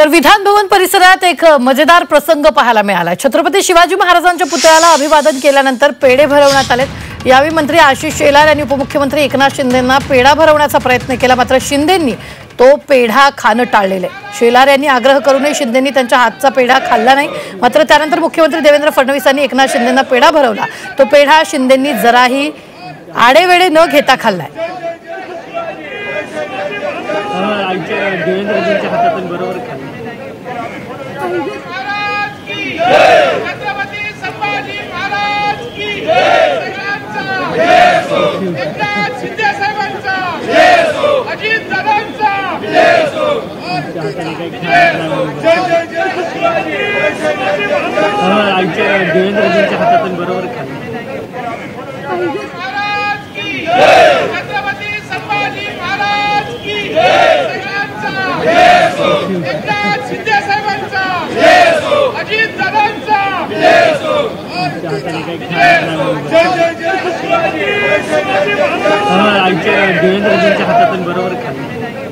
तर विधान भवन परिसरात एक मजेदार प्रसंग पाहायला मिळाला। छत्रपती शिवाजी महाराजांच्या पुतळ्याला अभिवादन केल्यानंतर पेढे भरवण्यात आले। यावेळी मंत्री आशिष शेलार यांनी उपमुख्यमंत्री एकनाथ शिंदेंना पेढा भरवण्याचा प्रयत्न केला, मात्र शिंदेंनी तो पेढा खाणं टाळलेले। शेलार यांनी आग्रह करूनही शिंदेंनी त्यांच्या हातचा पेढा खाल्ला नाही। मात्र त्यानंतर मुख्यमंत्री देवेंद्र फडणवीस यांनी एकनाथ शिंदेंना पेढा भरवला। तो पेढा शिंदेंनी जराही आडेवेळे न घेता खाल्लाय। देवेंद्रजींच्या हातातून बरोबर खाल्लं। छत्रपती संभाजी महाराज की एकनाथ शिंदे साहेबांचा अजित दादांचा देवेंद्रजींच्या हातातून बरोबर खाल्लं। छत्रपती संभाजी महाराज की एकनाथ शिंदे साहेबांचा अजित दादांचा देवेंद्रजींच्या हातातून बरोबर खाल्लं।